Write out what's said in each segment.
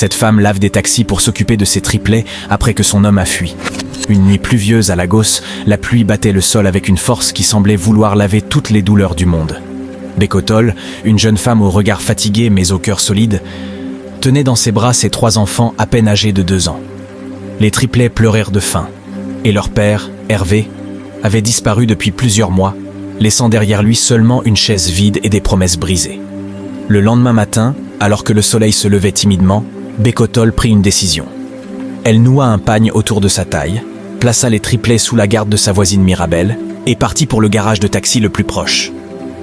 Cette femme lave des taxis pour s'occuper de ses triplets après que son homme a fui. Une nuit pluvieuse à Lagos, la pluie battait le sol avec une force qui semblait vouloir laver toutes les douleurs du monde. Bekotol, une jeune femme au regard fatigué mais au cœur solide, tenait dans ses bras ses 3 enfants à peine âgés de 2 ans. Les triplets pleurèrent de faim, et leur père, Hervé, avait disparu depuis plusieurs mois, laissant derrière lui seulement une chaise vide et des promesses brisées. Le lendemain matin, alors que le soleil se levait timidement, Bekotol prit une décision. Elle noua un pagne autour de sa taille, plaça les triplets sous la garde de sa voisine Mirabel et partit pour le garage de taxi le plus proche.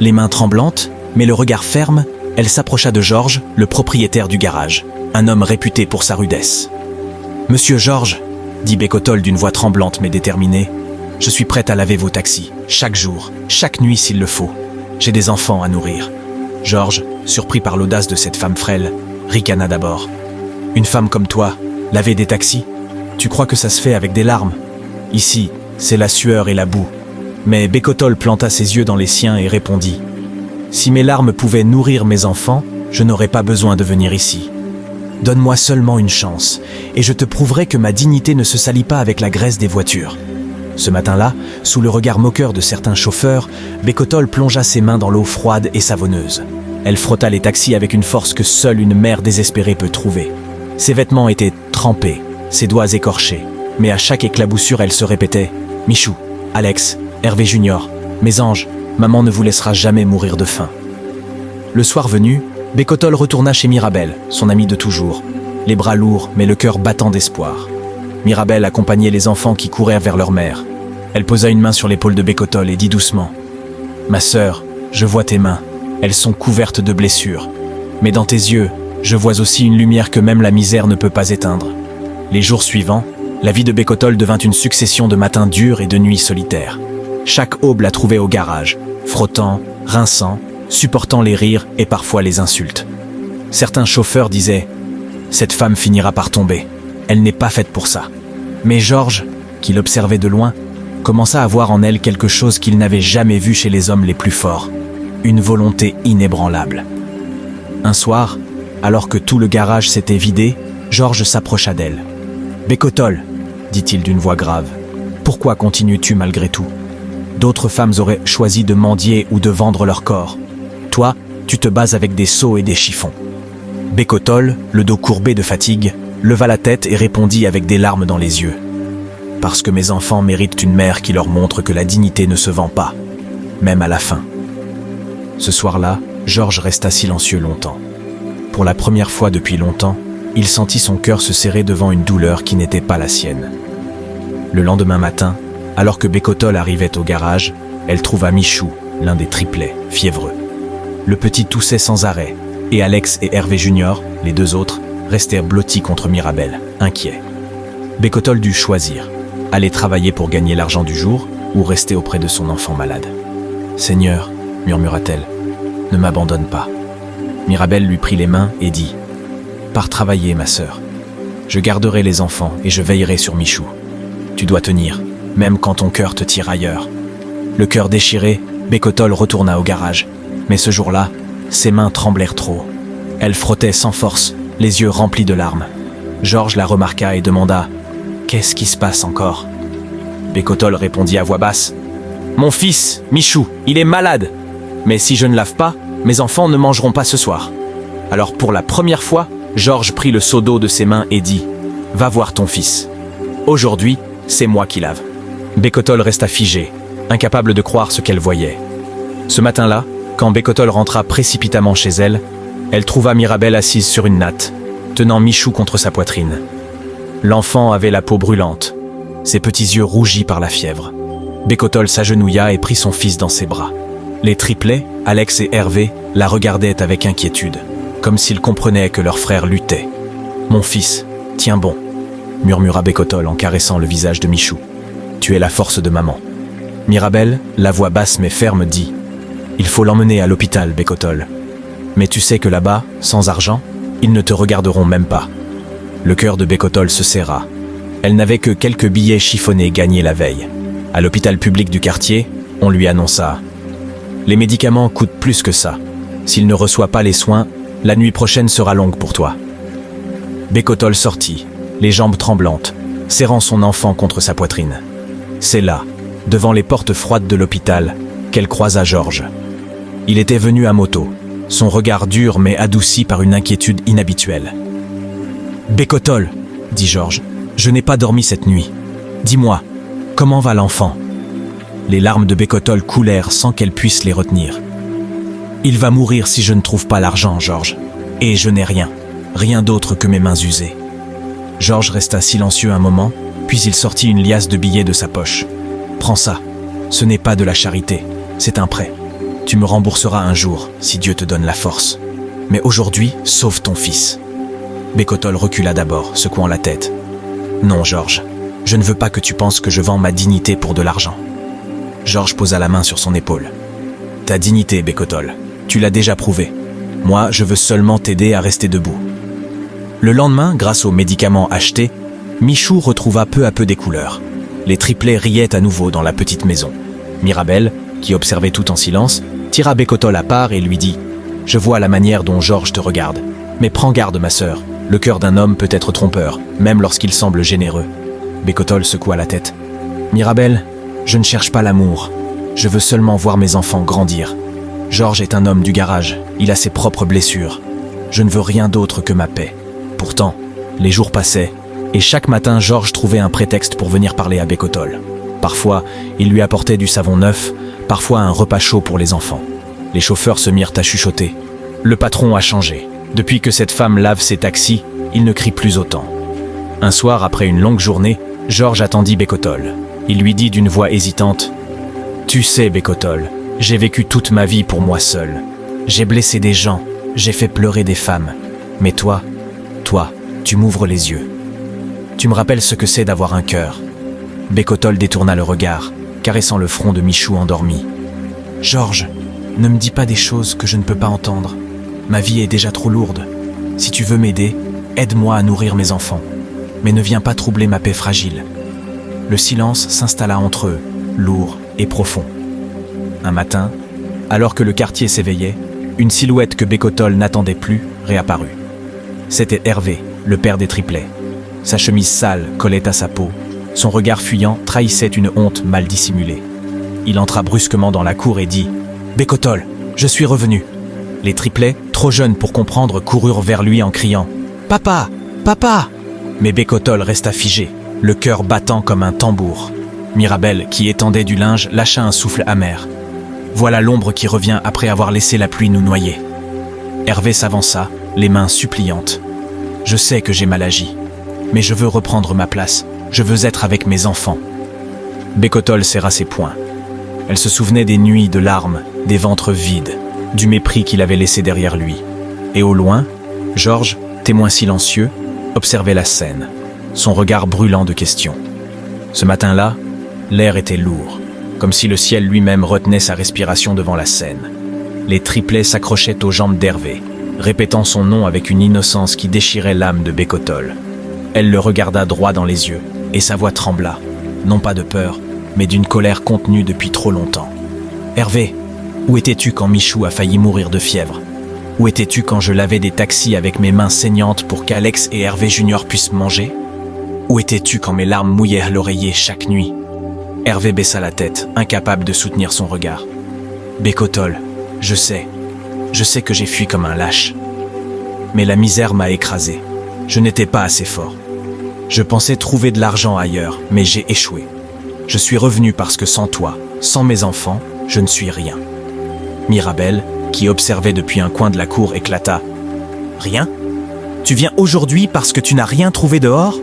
Les mains tremblantes, mais le regard ferme, elle s'approcha de Georges, le propriétaire du garage, un homme réputé pour sa rudesse. « Monsieur Georges, » dit Bekotol d'une voix tremblante mais déterminée, « je suis prête à laver vos taxis, chaque jour, chaque nuit s'il le faut. J'ai des enfants à nourrir. » Georges, surpris par l'audace de cette femme frêle, ricana d'abord. « Une femme comme toi, laver des taxis? Tu crois que ça se fait avec des larmes? Ici, c'est la sueur et la boue. » Mais Bekotol planta ses yeux dans les siens et répondit « Si mes larmes pouvaient nourrir mes enfants, je n'aurais pas besoin de venir ici. Donne-moi seulement une chance, et je te prouverai que ma dignité ne se salit pas avec la graisse des voitures. » Ce matin-là, sous le regard moqueur de certains chauffeurs, Bekotol plongea ses mains dans l'eau froide et savonneuse. Elle frotta les taxis avec une force que seule une mère désespérée peut trouver. Ses vêtements étaient trempés, ses doigts écorchés, mais à chaque éclaboussure, elle se répétait « Michou, Alex, Hervé Junior, mes anges, maman ne vous laissera jamais mourir de faim. » Le soir venu, Bekotol retourna chez Mirabel, son amie de toujours, les bras lourds mais le cœur battant d'espoir. Mirabel accompagnait les enfants qui couraient vers leur mère. Elle posa une main sur l'épaule de Bekotol et dit doucement « Ma sœur, je vois tes mains, elles sont couvertes de blessures. Mais dans tes yeux, je vois aussi une lumière que même la misère ne peut pas éteindre. » Les jours suivants, la vie de Bekotol devint une succession de matins durs et de nuits solitaires. Chaque aube la trouvait au garage, frottant, rinçant, supportant les rires et parfois les insultes. Certains chauffeurs disaient « Cette femme finira par tomber, elle n'est pas faite pour ça. » Mais Georges, qui l'observait de loin, commença à voir en elle quelque chose qu'il n'avait jamais vu chez les hommes les plus forts, une volonté inébranlable. Un soir, alors que tout le garage s'était vidé, Georges s'approcha d'elle. « Bekotol, » dit-il d'une voix grave, « pourquoi continues-tu malgré tout ? D'autres femmes auraient choisi de mendier ou de vendre leur corps. Toi, tu te bases avec des seaux et des chiffons. » Bekotol, le dos courbé de fatigue, leva la tête et répondit avec des larmes dans les yeux. « Parce que mes enfants méritent une mère qui leur montre que la dignité ne se vend pas, même à la fin. » Ce soir-là, Georges resta silencieux longtemps. Pour la première fois depuis longtemps, il sentit son cœur se serrer devant une douleur qui n'était pas la sienne. Le lendemain matin, alors que Bekotol arrivait au garage, elle trouva Michou, l'un des triplets, fiévreux. Le petit toussait sans arrêt, et Alex et Hervé Junior, les 2 autres, restèrent blottis contre Mirabel, inquiets. Bekotol dut choisir, aller travailler pour gagner l'argent du jour ou rester auprès de son enfant malade. « Seigneur, » murmura-t-elle, « ne m'abandonne pas. » Mirabel lui prit les mains et dit « Pars travailler, ma sœur. Je garderai les enfants et je veillerai sur Michou. Tu dois tenir, même quand ton cœur te tire ailleurs. » Le cœur déchiré, Bekotol retourna au garage. Mais ce jour-là, ses mains tremblèrent trop. Elle frottait sans force, les yeux remplis de larmes. Georges la remarqua et demanda « Qu'est-ce qui se passe encore ?» Bekotol répondit à voix basse « Mon fils, Michou, il est malade. Mais si je ne lave pas, mes enfants ne mangeront pas ce soir. » Alors pour la première fois, Georges prit le seau d'eau de ses mains et dit « Va voir ton fils. Aujourd'hui, c'est moi qui lave. » Bekotol resta figée, incapable de croire ce qu'elle voyait. Ce matin-là, quand Bekotol rentra précipitamment chez elle, elle trouva Mirabel assise sur une natte, tenant Michou contre sa poitrine. L'enfant avait la peau brûlante, ses petits yeux rougis par la fièvre. Bekotol s'agenouilla et prit son fils dans ses bras. Les triplets, Alex et Hervé, la regardaient avec inquiétude, comme s'ils comprenaient que leur frère luttait. « Mon fils, tiens bon, » murmura Bekotol en caressant le visage de Michou. « Tu es la force de maman. » Mirabel, la voix basse mais ferme, dit « Il faut l'emmener à l'hôpital, Bekotol. Mais tu sais que là-bas, sans argent, ils ne te regarderont même pas. » Le cœur de Bekotol se serra. Elle n'avait que quelques billets chiffonnés gagnés la veille. À l'hôpital public du quartier, on lui annonça « Les médicaments coûtent plus que ça. S'il ne reçoit pas les soins, la nuit prochaine sera longue pour toi. » Bécotol sortit, les jambes tremblantes, serrant son enfant contre sa poitrine. C'est là, devant les portes froides de l'hôpital, qu'elle croisa Georges. Il était venu à moto, son regard dur mais adouci par une inquiétude inhabituelle. « Bécotol, » dit Georges, « je n'ai pas dormi cette nuit. Dis-moi, comment va l'enfant ?» Les larmes de Bécotol coulèrent sans qu'elle puisse les retenir. « Il va mourir si je ne trouve pas l'argent, Georges. Et je n'ai rien, rien d'autre que mes mains usées. » Georges resta silencieux un moment, puis il sortit une liasse de billets de sa poche. « Prends ça, ce n'est pas de la charité, c'est un prêt. Tu me rembourseras un jour, si Dieu te donne la force. Mais aujourd'hui, sauve ton fils. » Bécotol recula d'abord, secouant la tête. « Non, Georges, je ne veux pas que tu penses que je vends ma dignité pour de l'argent. » Georges posa la main sur son épaule. « Ta dignité, Bécotol, tu l'as déjà prouvé. Moi, je veux seulement t'aider à rester debout. » Le lendemain, grâce aux médicaments achetés, Michou retrouva peu à peu des couleurs. Les triplets riaient à nouveau dans la petite maison. Mirabel, qui observait tout en silence, tira Bécotol à part et lui dit « Je vois la manière dont Georges te regarde. Mais prends garde, ma sœur. Le cœur d'un homme peut être trompeur, même lorsqu'il semble généreux. » Bécotol secoua la tête. « Mirabel, je ne cherche pas l'amour. Je veux seulement voir mes enfants grandir. Georges est un homme du garage. Il a ses propres blessures. Je ne veux rien d'autre que ma paix. » Pourtant, les jours passaient, et chaque matin, Georges trouvait un prétexte pour venir parler à Bécotol. Parfois, il lui apportait du savon neuf, parfois un repas chaud pour les enfants. Les chauffeurs se mirent à chuchoter. Le patron a changé. Depuis que cette femme lave ses taxis, il ne crie plus autant. Un soir, après une longue journée, Georges attendit Bécotol. Il lui dit d'une voix hésitante « Tu sais, Bécotol, j'ai vécu toute ma vie pour moi seul. J'ai blessé des gens, j'ai fait pleurer des femmes. Mais toi, tu m'ouvres les yeux. Tu me rappelles ce que c'est d'avoir un cœur. » Bécotol détourna le regard, caressant le front de Michou endormi. « Georges, ne me dis pas des choses que je ne peux pas entendre. Ma vie est déjà trop lourde. Si tu veux m'aider, aide-moi à nourrir mes enfants. Mais ne viens pas troubler ma paix fragile. » Le silence s'installa entre eux, lourd et profond. Un matin, alors que le quartier s'éveillait, une silhouette que Bécotol n'attendait plus réapparut. C'était Hervé, le père des triplets. Sa chemise sale collait à sa peau. Son regard fuyant trahissait une honte mal dissimulée. Il entra brusquement dans la cour et dit « Bécotol, je suis revenu !» Les triplets, trop jeunes pour comprendre, coururent vers lui en criant « Papa, papa !» Mais Bécotol resta figé, le cœur battant comme un tambour. Mirabel, qui étendait du linge, lâcha un souffle amer. « Voilà l'ombre qui revient après avoir laissé la pluie nous noyer. » Hervé s'avança, les mains suppliantes. « Je sais que j'ai mal agi, mais je veux reprendre ma place. Je veux être avec mes enfants. » Bécotol serra ses poings. Elle se souvenait des nuits de larmes, des ventres vides, du mépris qu'il avait laissé derrière lui. Et au loin, Georges, témoin silencieux, observait la scène, son regard brûlant de questions. Ce matin-là, l'air était lourd, comme si le ciel lui-même retenait sa respiration devant la scène. Les triplets s'accrochaient aux jambes d'Hervé, répétant son nom avec une innocence qui déchirait l'âme de Bécotol. Elle le regarda droit dans les yeux, et sa voix trembla, non pas de peur, mais d'une colère contenue depuis trop longtemps. « Hervé, où étais-tu quand Michou a failli mourir de fièvre? Où étais-tu quand je lavais des taxis avec mes mains saignantes pour qu'Alex et Hervé Junior puissent manger? Où étais-tu quand mes larmes mouillaient l'oreiller chaque nuit ?» Hervé baissa la tête, incapable de soutenir son regard. « Bécotol, je sais que j'ai fui comme un lâche. Mais la misère m'a écrasé. Je n'étais pas assez fort. Je pensais trouver de l'argent ailleurs, mais j'ai échoué. Je suis revenu parce que sans toi, sans mes enfants, je ne suis rien. » Mirabel, qui observait depuis un coin de la cour, éclata. « Rien? Tu viens aujourd'hui parce que tu n'as rien trouvé dehors?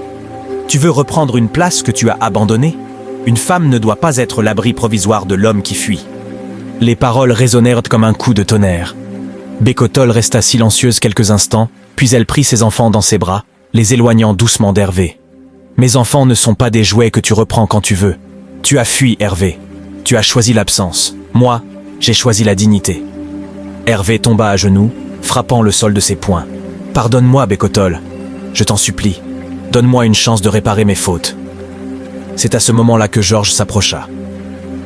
Tu veux reprendre une place que tu as abandonnée? Une femme ne doit pas être l'abri provisoire de l'homme qui fuit. » Les paroles résonnèrent comme un coup de tonnerre. Bécotol resta silencieuse quelques instants, puis elle prit ses enfants dans ses bras, les éloignant doucement d'Hervé. « Mes enfants ne sont pas des jouets que tu reprends quand tu veux. Tu as fui, Hervé. Tu as choisi l'absence. Moi, j'ai choisi la dignité. » Hervé tomba à genoux, frappant le sol de ses poings. « Pardonne-moi, Bécotol. Je t'en supplie. Donne-moi une chance de réparer mes fautes. » C'est à ce moment-là que Georges s'approcha.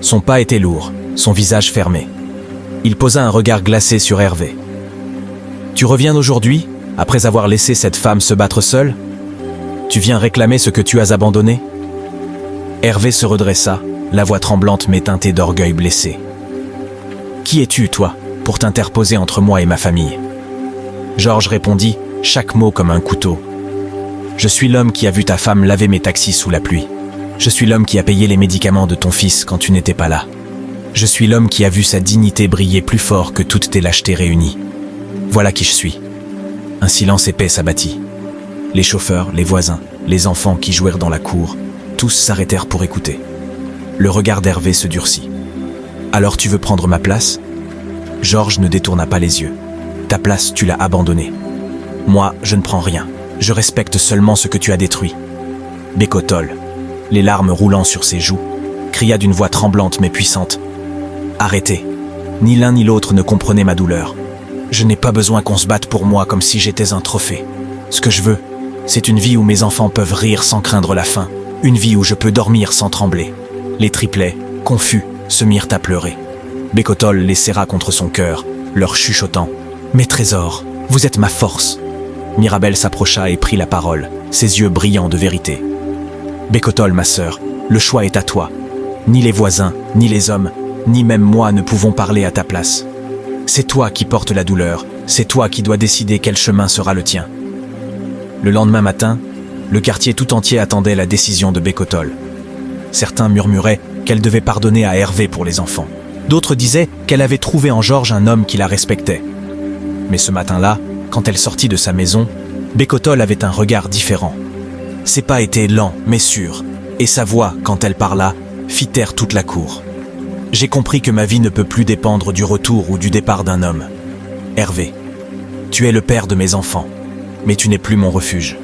Son pas était lourd, son visage fermé. Il posa un regard glacé sur Hervé. « Tu reviens aujourd'hui, Après avoir laissé cette femme se battre seule? Tu viens réclamer ce que tu as abandonné? Hervé se redressa, la voix tremblante mais teintée d'orgueil blessé. Qui es-tu, toi, pour t'interposer entre moi et ma famille? Georges répondit, chaque mot comme un couteau. Je suis l'homme qui a vu ta femme laver mes taxis sous la pluie. Je suis l'homme qui a payé les médicaments de ton fils quand tu n'étais pas là. Je suis l'homme qui a vu sa dignité briller plus fort que toutes tes lâchetés réunies. Voilà qui je suis. Un silence épais s'abattit. Les chauffeurs, les voisins, les enfants qui jouèrent dans la cour, tous s'arrêtèrent pour écouter. Le regard d'Hervé se durcit. Alors tu veux prendre ma place? Georges ne détourna pas les yeux. Ta place, tu l'as abandonnée. Moi, je ne prends rien. Je respecte seulement ce que tu as détruit. Bécotol, les larmes roulant sur ses joues, cria d'une voix tremblante mais puissante. Arrêtez. Ni l'un ni l'autre ne comprenait ma douleur. Je n'ai pas besoin qu'on se batte pour moi comme si j'étais un trophée. Ce que je veux, c'est une vie où mes enfants peuvent rire sans craindre la faim. Une vie où je peux dormir sans trembler. Les triplets, confus, se mirent à pleurer. Bécotol les serra contre son cœur, leur chuchotant. Mes trésors, vous êtes ma force. Mirabel s'approcha et prit la parole, ses yeux brillants de vérité. Bécotol, ma sœur, le choix est à toi. Ni les voisins, ni les hommes, ni même moi ne pouvons parler à ta place. C'est toi qui portes la douleur, c'est toi qui dois décider quel chemin sera le tien. Le lendemain matin, le quartier tout entier attendait la décision de Bécotol. Certains murmuraient qu'elle devait pardonner à Hervé pour les enfants. D'autres disaient qu'elle avait trouvé en Georges un homme qui la respectait. Mais ce matin-là, quand elle sortit de sa maison, Bécotol avait un regard différent. Ses pas étaient lents mais sûrs, et sa voix, quand elle parla, fit taire toute la cour. J'ai compris que ma vie ne peut plus dépendre du retour ou du départ d'un homme. Hervé, tu es le père de mes enfants, mais tu n'es plus mon refuge.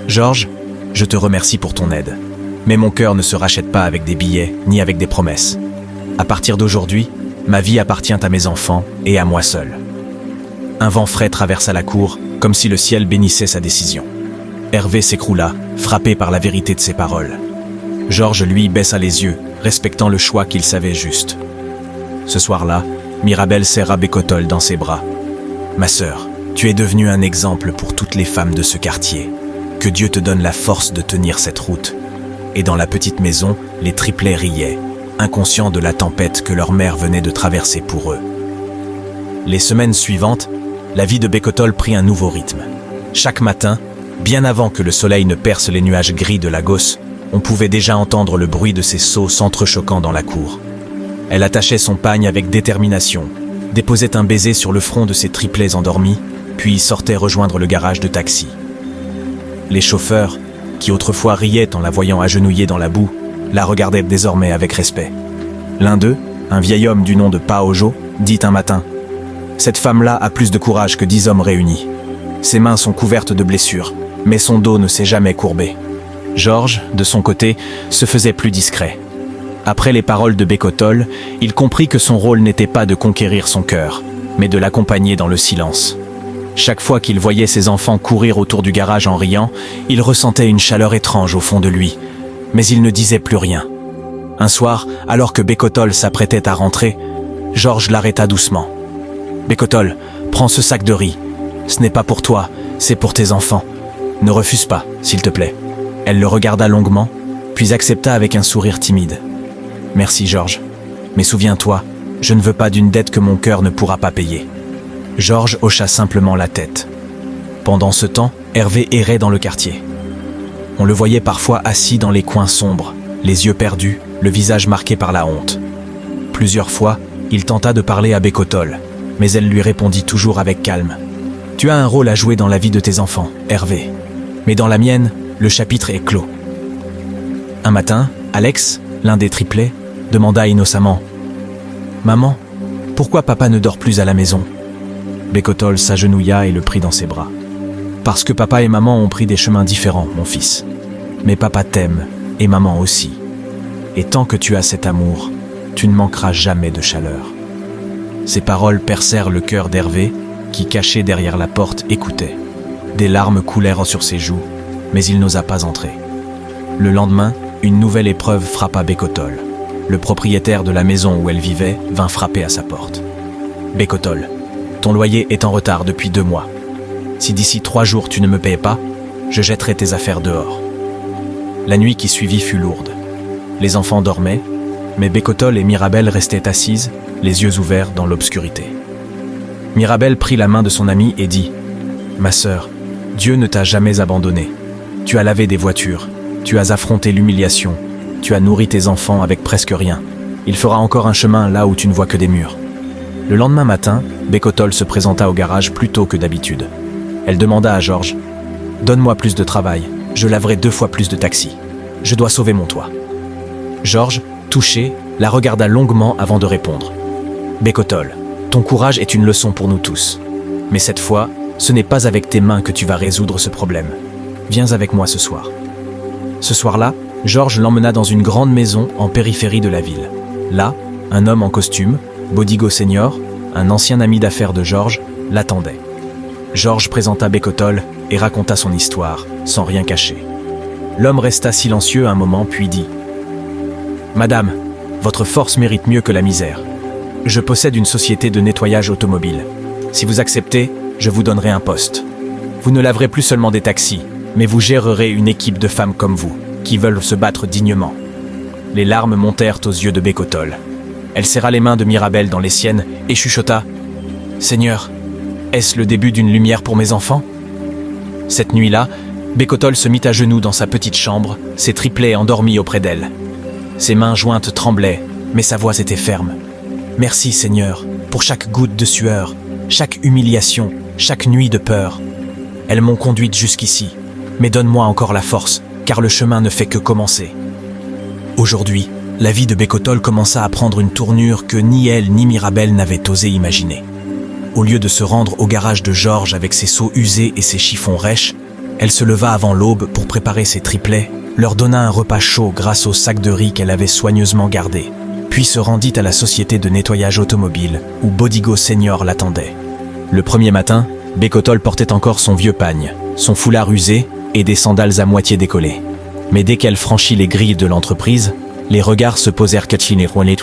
Georges, je te remercie pour ton aide, mais mon cœur ne se rachète pas avec des billets ni avec des promesses. À partir d'aujourd'hui, ma vie appartient à mes enfants et à moi seul. Un vent frais traversa la cour, comme si le ciel bénissait sa décision. Hervé s'écroula, frappé par la vérité de ses paroles. Georges, lui, baissa les yeux, respectant le choix qu'il savait juste. Ce soir-là, Mirabel serra Bécotol dans ses bras. « Ma sœur, tu es devenue un exemple pour toutes les femmes de ce quartier. Que Dieu te donne la force de tenir cette route. » Et dans la petite maison, les triplets riaient, inconscients de la tempête que leur mère venait de traverser pour eux. Les semaines suivantes, la vie de Bécotol prit un nouveau rythme. Chaque matin, bien avant que le soleil ne perce les nuages gris de Lagos, on pouvait déjà entendre le bruit de ses sauts s'entrechoquant dans la cour. Elle attachait son pagne avec détermination, déposait un baiser sur le front de ses triplets endormis, puis sortait rejoindre le garage de taxi. Les chauffeurs, qui autrefois riaient en la voyant agenouillée dans la boue, la regardaient désormais avec respect. L'un d'eux, un vieil homme du nom de Paojo, dit un matin « Cette femme-là a plus de courage que 10 hommes réunis. Ses mains sont couvertes de blessures, mais son dos ne s'est jamais courbé. » Georges, de son côté, se faisait plus discret. Après les paroles de Bécotol, il comprit que son rôle n'était pas de conquérir son cœur, mais de l'accompagner dans le silence. Chaque fois qu'il voyait ses enfants courir autour du garage en riant, il ressentait une chaleur étrange au fond de lui, mais il ne disait plus rien. Un soir, alors que Bécotol s'apprêtait à rentrer, Georges l'arrêta doucement. « Bécotol, prends ce sac de riz. Ce n'est pas pour toi, c'est pour tes enfants. Ne refuse pas, s'il te plaît. » Elle le regarda longuement, puis accepta avec un sourire timide. « Merci, Georges. Mais souviens-toi, je ne veux pas d'une dette que mon cœur ne pourra pas payer. » Georges hocha simplement la tête. Pendant ce temps, Hervé errait dans le quartier. On le voyait parfois assis dans les coins sombres, les yeux perdus, le visage marqué par la honte. Plusieurs fois, il tenta de parler à Bécotol, mais elle lui répondit toujours avec calme. « Tu as un rôle à jouer dans la vie de tes enfants, Hervé. Mais dans la mienne, le chapitre est clos. » Un matin, Alex, l'un des triplets, demanda innocemment « Maman, pourquoi papa ne dort plus à la maison ?» Bécotol s'agenouilla et le prit dans ses bras. « Parce que papa et maman ont pris des chemins différents, mon fils. Mais papa t'aime, et maman aussi. Et tant que tu as cet amour, tu ne manqueras jamais de chaleur. » Ces paroles percèrent le cœur d'Hervé, qui, caché derrière la porte, écoutait. Des larmes coulèrent sur ses joues, mais il n'osa pas entrer. Le lendemain, une nouvelle épreuve frappa Bécotol. Le propriétaire de la maison où elle vivait vint frapper à sa porte. « Bécotol, ton loyer est en retard depuis 2 mois. Si d'ici 3 jours tu ne me payes pas, je jetterai tes affaires dehors. » La nuit qui suivit fut lourde. Les enfants dormaient, mais Bécotol et Mirabel restaient assises, les yeux ouverts dans l'obscurité. Mirabel prit la main de son amie et dit « Ma sœur, Dieu ne t'a jamais abandonnée. Tu as lavé des voitures, tu as affronté l'humiliation, tu as nourri tes enfants avec presque rien. Il fera encore un chemin là où tu ne vois que des murs. » Le lendemain matin, Bécotol se présenta au garage plus tôt que d'habitude. Elle demanda à Georges « Donne-moi plus de travail, je laverai 2 fois plus de taxis. Je dois sauver mon toit. » Georges, touché, la regarda longuement avant de répondre. « Bécotol, ton courage est une leçon pour nous tous. Mais cette fois, ce n'est pas avec tes mains que tu vas résoudre ce problème. Viens avec moi ce soir. » Ce soir-là, Georges l'emmena dans une grande maison en périphérie de la ville. Là, un homme en costume, Bodigo Senior, un ancien ami d'affaires de Georges, l'attendait. Georges présenta Bécotol et raconta son histoire, sans rien cacher. L'homme resta silencieux un moment puis dit « Madame, votre force mérite mieux que la misère. Je possède une société de nettoyage automobile. Si vous acceptez, je vous donnerai un poste. Vous ne laverez plus seulement des taxis, mais vous gérerez une équipe de femmes comme vous, qui veulent se battre dignement. » Les larmes montèrent aux yeux de Bécotol. Elle serra les mains de Mirabel dans les siennes et chuchota « Seigneur, est-ce le début d'une lumière pour mes enfants ?» Cette nuit-là, Bécotol se mit à genoux dans sa petite chambre, ses triplets endormis auprès d'elle. Ses mains jointes tremblaient, mais sa voix était ferme. « Merci, Seigneur, pour chaque goutte de sueur, chaque humiliation, chaque nuit de peur. Elles m'ont conduite jusqu'ici, mais donne-moi encore la force, car le chemin ne fait que commencer. » Aujourd'hui, la vie de Bécotol commença à prendre une tournure que ni elle ni Mirabel n'avaient osé imaginer. Au lieu de se rendre au garage de Georges avec ses seaux usés et ses chiffons rêches, elle se leva avant l'aube pour préparer ses triplets, leur donna un repas chaud grâce au sac de riz qu'elle avait soigneusement gardé, puis se rendit à la société de nettoyage automobile où Bodigo Senior l'attendait. Le premier matin, Bécotol portait encore son vieux pagne, son foulard usé et des sandales à moitié décollées. Mais dès qu'elle franchit les grilles de l'entreprise, les regards se posèrent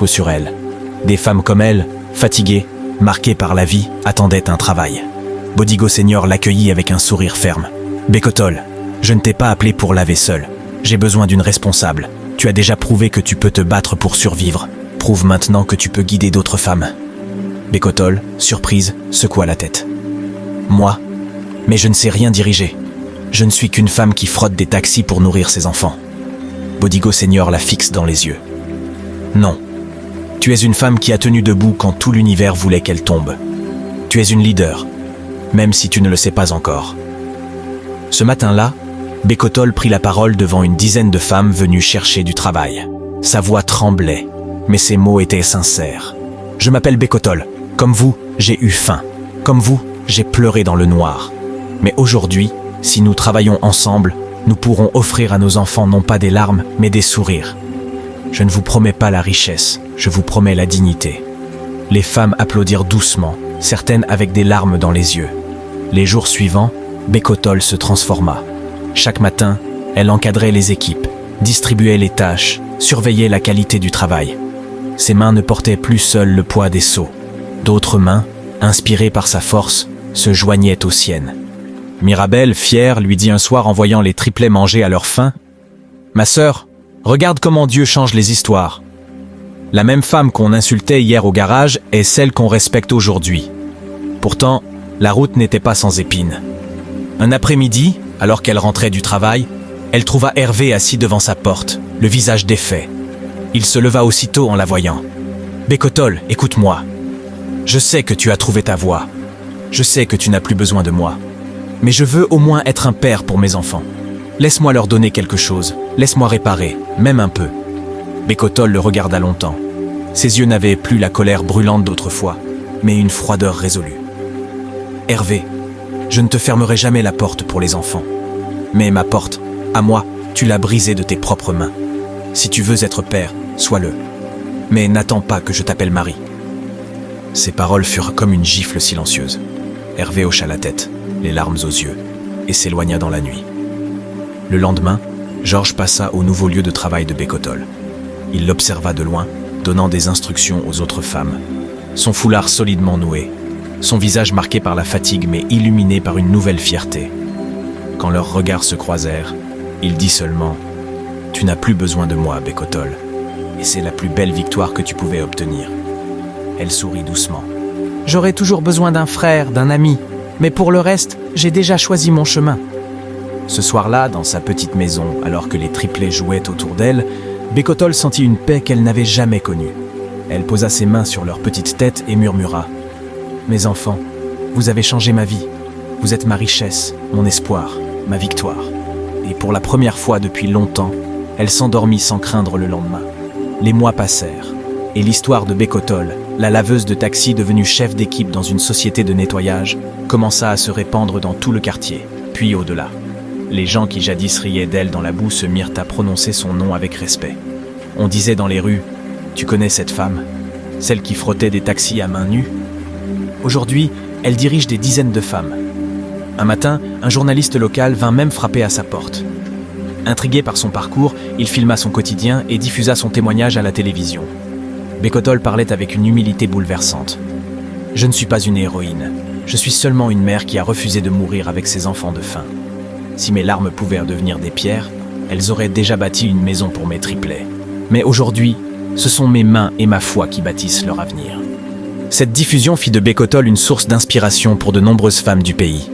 sur elle. Des femmes comme elle, fatiguées, marquées par la vie, attendaient un travail. Bodigo Senior l'accueillit avec un sourire ferme. « Bécotol, je ne t'ai pas appelé pour laver seul. J'ai besoin d'une responsable. Tu as déjà prouvé que tu peux te battre pour survivre. Prouve maintenant que tu peux guider d'autres femmes. » Bécotol, surprise, secoua la tête. « Moi? Mais je ne sais rien diriger. Je ne suis qu'une femme qui frotte des taxis pour nourrir ses enfants. » Bodigo Senior la fixe dans les yeux. « Non. Tu es une femme qui a tenu debout quand tout l'univers voulait qu'elle tombe. Tu es une leader, même si tu ne le sais pas encore. » Ce matin-là, Bécotol prit la parole devant une dizaine de femmes venues chercher du travail. Sa voix tremblait, mais ses mots étaient sincères. « Je m'appelle Bécotol. Comme vous, j'ai eu faim. Comme vous, j'ai pleuré dans le noir. Mais aujourd'hui, si nous travaillons ensemble, nous pourrons offrir à nos enfants non pas des larmes, mais des sourires. Je ne vous promets pas la richesse, je vous promets la dignité. » Les femmes applaudirent doucement, certaines avec des larmes dans les yeux. Les jours suivants, Bécotol se transforma. Chaque matin, elle encadrait les équipes, distribuait les tâches, surveillait la qualité du travail. Ses mains ne portaient plus seules le poids des seaux. D'autres mains, inspirées par sa force, se joignaient aux siennes. Mirabel, fière, lui dit un soir en voyant les triplets manger à leur faim « Ma sœur, regarde comment Dieu change les histoires. La même femme qu'on insultait hier au garage est celle qu'on respecte aujourd'hui. Pourtant, la route n'était pas sans épines. Un après-midi, alors qu'elle rentrait du travail, elle trouva Hervé assis devant sa porte, le visage défait. Il se leva aussitôt en la voyant. « Bécotol, écoute-moi. Je sais que tu as trouvé ta voie. Je sais que tu n'as plus besoin de moi. Mais je veux au moins être un père pour mes enfants. Laisse-moi leur donner quelque chose. Laisse-moi réparer, même un peu. » Bécotol le regarda longtemps. Ses yeux n'avaient plus la colère brûlante d'autrefois, mais une froideur résolue. « Hervé, je ne te fermerai jamais la porte pour les enfants. Mais ma porte, à moi, tu l'as brisée de tes propres mains. Si tu veux être père, sois-le. Mais n'attends pas que je t'appelle Marie. » Ces paroles furent comme une gifle silencieuse. Hervé hocha la tête, les larmes aux yeux, et s'éloigna dans la nuit. Le lendemain, Georges passa au nouveau lieu de travail de Bécotol. Il l'observa de loin, donnant des instructions aux autres femmes. Son foulard solidement noué, son visage marqué par la fatigue mais illuminé par une nouvelle fierté. Quand leurs regards se croisèrent, il dit seulement « Tu n'as plus besoin de moi, Bécotol, et c'est la plus belle victoire que tu pouvais obtenir. » Elle sourit doucement. « J'aurai toujours besoin d'un frère, d'un ami, mais pour le reste, j'ai déjà choisi mon chemin. » Ce soir-là, dans sa petite maison, alors que les triplets jouaient autour d'elle, Bécotol sentit une paix qu'elle n'avait jamais connue. Elle posa ses mains sur leurs petites têtes et murmura « Mes enfants, vous avez changé ma vie. Vous êtes ma richesse, mon espoir, ma victoire. » Et pour la première fois depuis longtemps, elle s'endormit sans craindre le lendemain. Les mois passèrent, et l'histoire de Bécotol, la laveuse de taxi devenue chef d'équipe dans une société de nettoyage, commença à se répandre dans tout le quartier, puis au-delà. Les gens qui jadis riaient d'elle dans la boue se mirent à prononcer son nom avec respect. On disait dans les rues « Tu connais cette femme, celle qui frottait des taxis à main nue ?» Aujourd'hui, elle dirige des dizaines de femmes. Un matin, un journaliste local vint même frapper à sa porte. Intrigué par son parcours, il filma son quotidien et diffusa son témoignage à la télévision. Bécotol parlait avec une humilité bouleversante. « Je ne suis pas une héroïne. Je suis seulement une mère qui a refusé de mourir avec ses enfants de faim. Si mes larmes pouvaient devenir des pierres, elles auraient déjà bâti une maison pour mes triplets. Mais aujourd'hui, ce sont mes mains et ma foi qui bâtissent leur avenir. » Cette diffusion fit de Bécotol une source d'inspiration pour de nombreuses femmes du pays.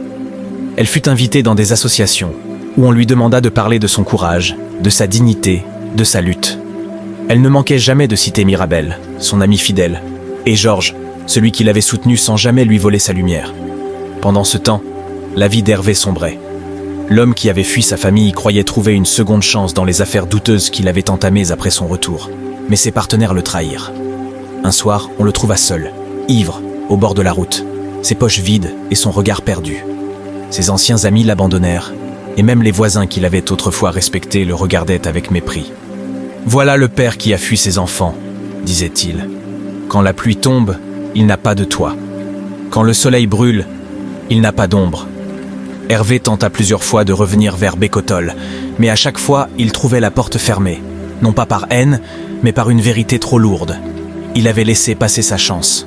Elle fut invitée dans des associations où on lui demanda de parler de son courage, de sa dignité, de sa lutte. Elle ne manquait jamais de citer Mirabel, son ami fidèle, et Georges, celui qui l'avait soutenu sans jamais lui voler sa lumière. Pendant ce temps, la vie d'Hervé sombrait. L'homme qui avait fui sa famille croyait trouver une seconde chance dans les affaires douteuses qu'il avait entamées après son retour. Mais ses partenaires le trahirent. Un soir, on le trouva seul, ivre, au bord de la route, ses poches vides et son regard perdu. Ses anciens amis l'abandonnèrent, et même les voisins qu'il avait autrefois respectés le regardaient avec mépris. « Voilà le père qui a fui ses enfants, » disait-il. « Quand la pluie tombe, il n'a pas de toit. Quand le soleil brûle, il n'a pas d'ombre. » Hervé tenta plusieurs fois de revenir vers Bécotol, mais à chaque fois, il trouvait la porte fermée, non pas par haine, mais par une vérité trop lourde. Il avait laissé passer sa chance.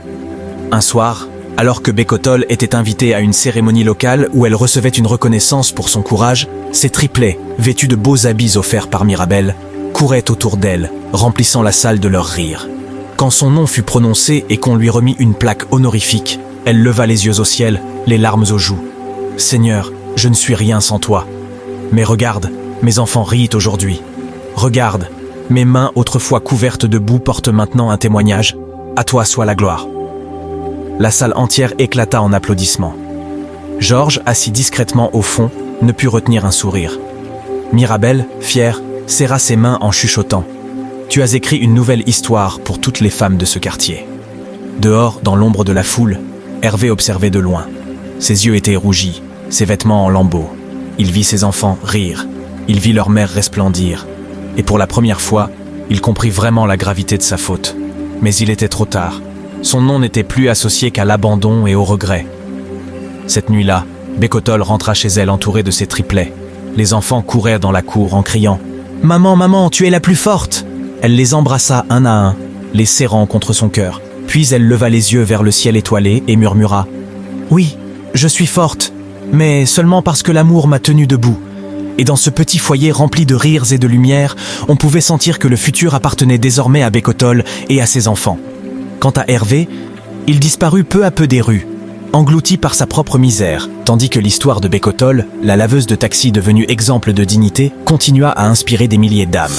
Un soir, alors que Bécotol était invitée à une cérémonie locale où elle recevait une reconnaissance pour son courage, ses triplets, vêtus de beaux habits offerts par Mirabel, couraient autour d'elle, remplissant la salle de leurs rires. Quand son nom fut prononcé et qu'on lui remit une plaque honorifique, elle leva les yeux au ciel, les larmes aux joues. « Seigneur, je ne suis rien sans toi. Mais regarde, mes enfants rient aujourd'hui. Regarde, mes mains autrefois couvertes de boue portent maintenant un témoignage. À toi soit la gloire. » La salle entière éclata en applaudissements. Georges, assis discrètement au fond, ne put retenir un sourire. Mirabel, fière, serra ses mains en chuchotant. « Tu as écrit une nouvelle histoire pour toutes les femmes de ce quartier. » Dehors, dans l'ombre de la foule, Hervé observait de loin. Ses yeux étaient rougis, ses vêtements en lambeaux. Il vit ses enfants rire, il vit leur mère resplendir. Et pour la première fois, il comprit vraiment la gravité de sa faute. Mais il était trop tard. Son nom n'était plus associé qu'à l'abandon et au regret. Cette nuit-là, Bécotol rentra chez elle entourée de ses triplets. Les enfants couraient dans la cour en criant « Maman, maman, tu es la plus forte !» Elle les embrassa un à un, les serrant contre son cœur. Puis elle leva les yeux vers le ciel étoilé et murmura « Oui, je suis forte, mais seulement parce que l'amour m'a tenue debout. » Et dans ce petit foyer rempli de rires et de lumière, on pouvait sentir que le futur appartenait désormais à Bécotol et à ses enfants. Quant à Hervé, il disparut peu à peu des rues, englouti par sa propre misère, tandis que l'histoire de Bécotol, la laveuse de taxi devenue exemple de dignité, continua à inspirer des milliers d'âmes.